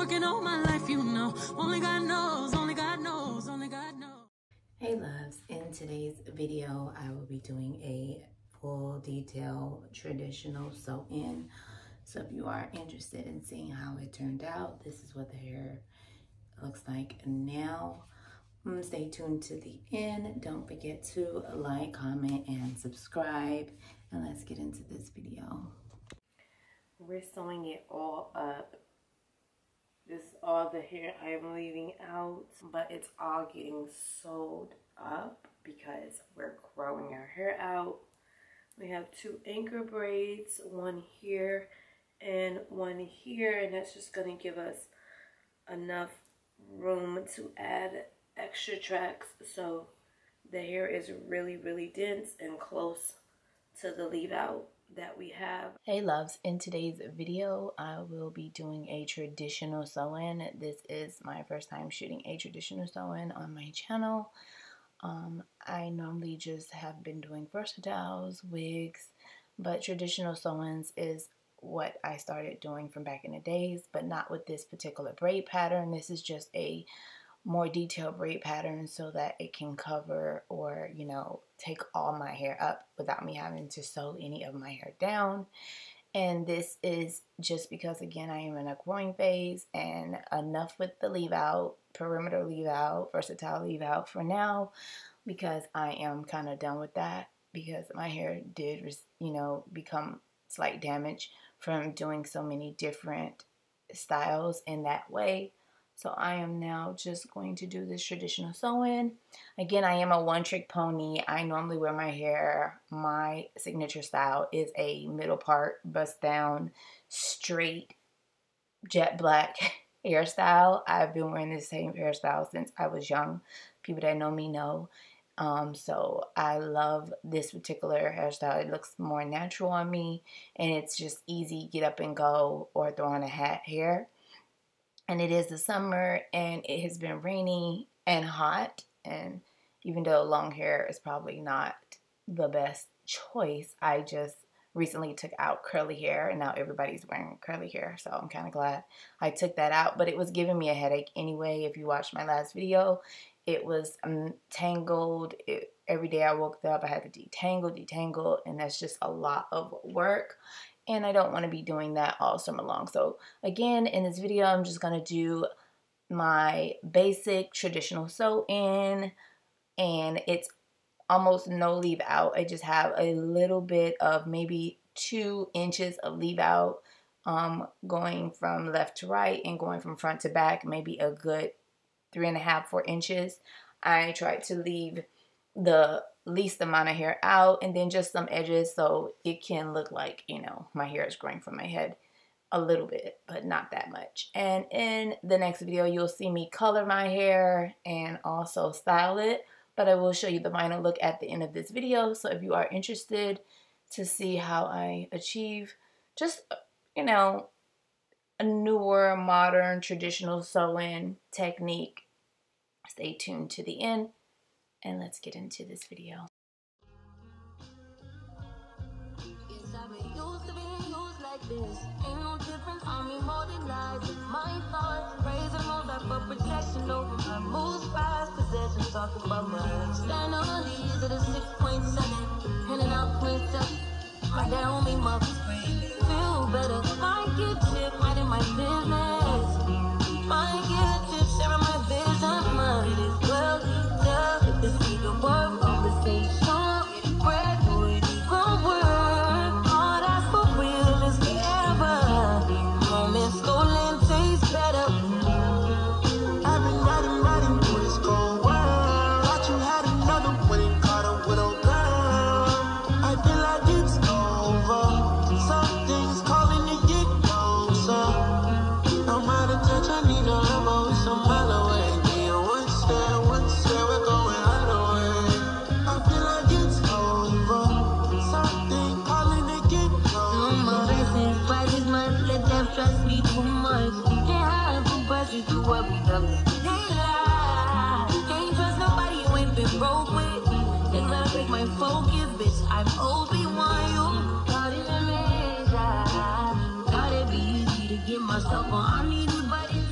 working all my life, you know. Only God knows, only God knows, only God knows. Hey loves, in today's video I will be doing a full detail traditional sew-in. So if you are interested in seeing how it turned out, this is what the hair looks like now. Stay tuned to the end. Don't forget to like, comment, and subscribe. And let's get into this video. We're sewing it all up. This is all the hair I am leaving out, but it's all getting sewed up because we're growing our hair out. We have 2 anchor braids, one here and one here, and that's just going to give us enough room to add extra tracks so the hair is really dense and close to the leave out that we have. Hey loves, in today's video I will be doing a traditional sew-in. This is my first time shooting a traditional sew-in on my channel. I normally just have been doing versatiles, wigs, but traditional sew-ins is what I started doing from back in the days, but not with this particular braid pattern. This is just a more detailed braid pattern so that it can cover or, you know, take all my hair up without me having to sew any of my hair down. And this is just because, again, I am in a growing phase, and enough with the leave out, perimeter leave out, versatile leave out for now, because I am kind of done with that, because my hair did, you know, become slight damage from doing so many different styles in that way. So I am now just going to do this traditional sew-in. Again, I am a one-trick pony. I normally wear my hair. My signature style is a middle part, bust down, straight, jet black hairstyle. I've been wearing the same hairstyle since I was young. People that know me know. So I love this particular hairstyle. It looks more natural on me, and it's just easy, get up and go, or throw on a hat hair. And it is the summer, and it has been rainy and hot, and even though long hair is probably not the best choice, I just recently took out curly hair, and now everybody's wearing curly hair, so I'm kind of glad I took that out. But it was giving me a headache anyway. If you watched my last video, it was tangled. Every day I woke up, I had to detangle, and that's just a lot of work. And I don't want to be doing that all summer long. So again, in this video, I'm just going to do my basic traditional sew-in. And it's almost no leave out. I just have a little bit of maybe 2 inches of leave out, going from left to right and going from front to back, maybe a good 3.5, 4 inches. I tried to leave the least amount of hair out, and then just some edges so it can look like, you know, my hair is growing from my head a little bit, but not that much. And in the next video, you'll see me color my hair and also style it, but I will show you the final look at the end of this video. So if you are interested to see how I achieve just, you know, a newer, modern, traditional sew-in technique, stay tuned to the end. And let's get into this video. Ain't no difference on me more than lies. My thoughts raising all that for protection over my moves, past possessions, talking about my stand on these at a 6.7, handing out points up. My dad on me, mother's feel better. I get chip right in my business. I get chip sharing my vision. Mine is well detailed. If the secret word conversation, graduate from work. All that's for real is forever. Moments stolen taste better. I've been riding through this cold world. Thought you had another when it caught up with old girl. I feel like it's over. Something's calling to get closer. I'm out of touch, I need a love with some mile away. Yeah, one step, we're going underway. I feel like it's over. Something calling to get closer. No more racing, prices must let them trust me too much. Can't hide from buses to what we love. Can't trust nobody you ain't been broke with. They gotta break my focus, bitch. I'm Obi-Wan, you caught in a measure. Thought it'd be easy to get myself on. I need you, but it's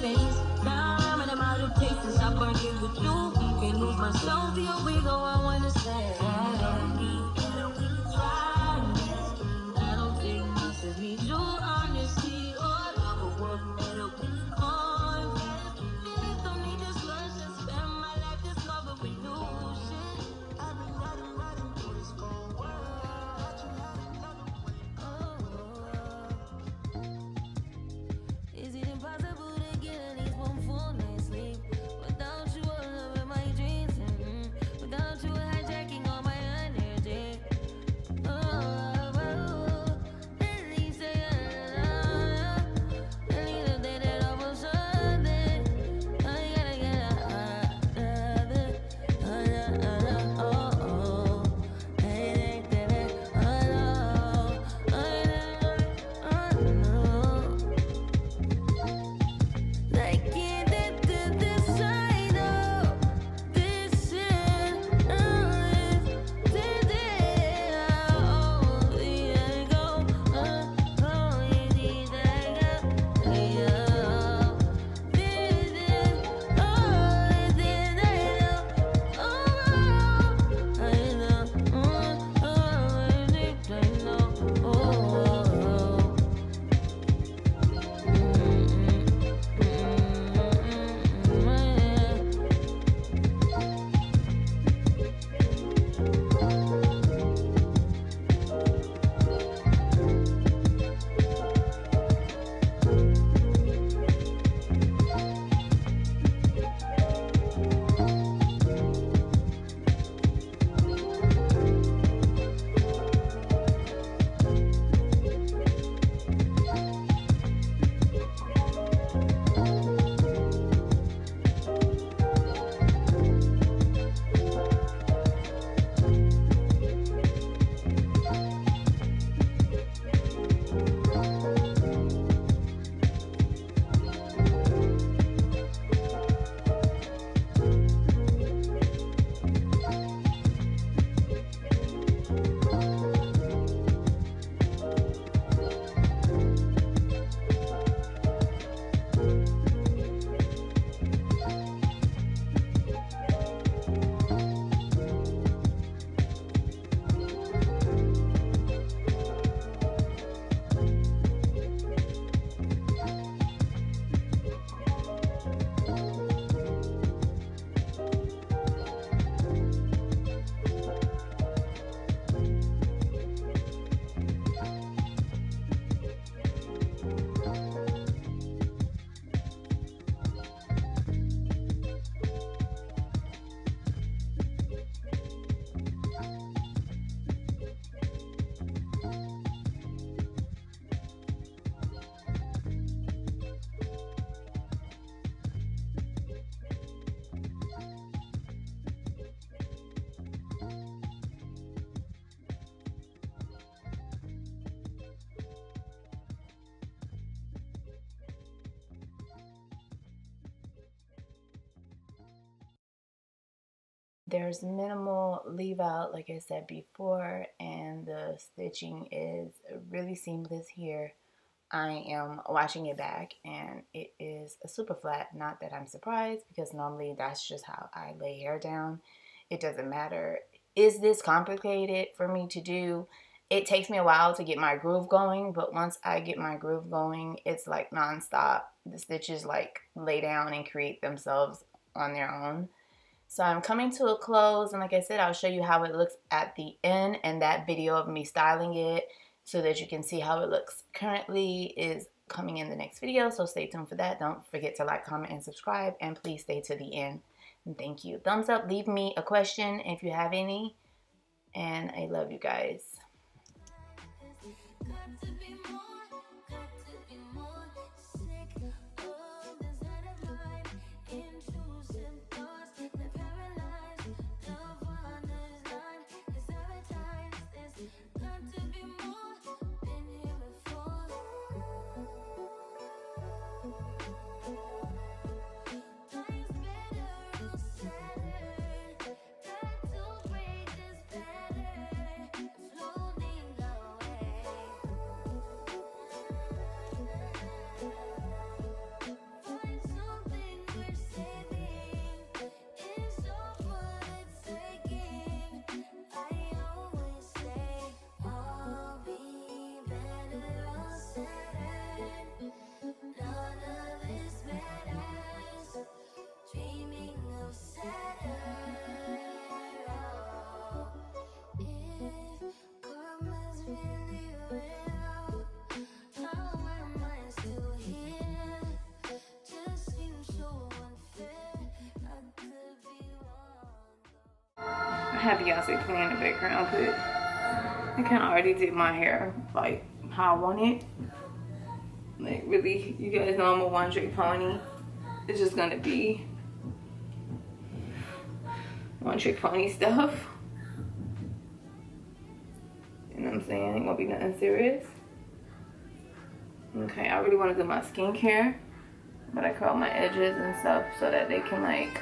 there's minimal leave out, like I said before, and the stitching is really seamless here. I am washing it back and it is a super flat. Not that I'm surprised, because normally that's just how I lay hair down. It doesn't matter. Is this complicated for me to do? It takes me a while to get my groove going, but once I get my groove going, it's like nonstop. The stitches like lay down and create themselves on their own. So I'm coming to a close, and like I said, I'll show you how it looks at the end, and that video of me styling it so that you can see how it looks currently is coming in the next video, so stay tuned for that. Don't forget to like, comment, and subscribe, and please stay to the end. And thank you. Thumbs up, leave me a question if you have any, and I love you guys. I have Beyonce playing in the background, but I kind of already did my hair like how I want it. Like really, you guys know I'm a one-trick pony. It's just gonna be one-trick pony stuff. You know what I'm saying? Ain't gonna be nothing serious. Okay, I really want to do my skincare, but I curl my edges and stuff so that they can like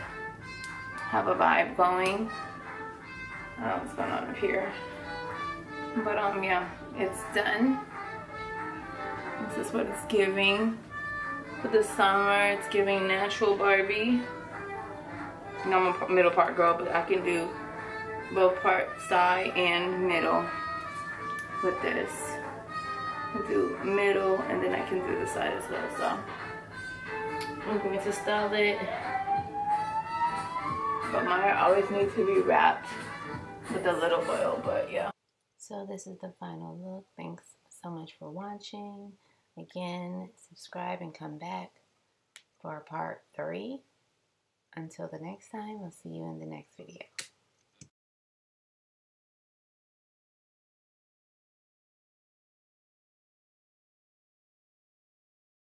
have a vibe going. I don't know what's going on up here, but yeah, it's done. This is what it's giving for the summer. It's giving natural Barbie. You know, I'm a middle part girl, but I can do both part side and middle with this. I do middle and then I can do the side as well. So I'm going to style it, but my hair always needs to be wrapped with a little oil, but yeah. So this is the final look. Thanks so much for watching. Again, subscribe and come back for part 3. Until the next time, I'll see you in the next video.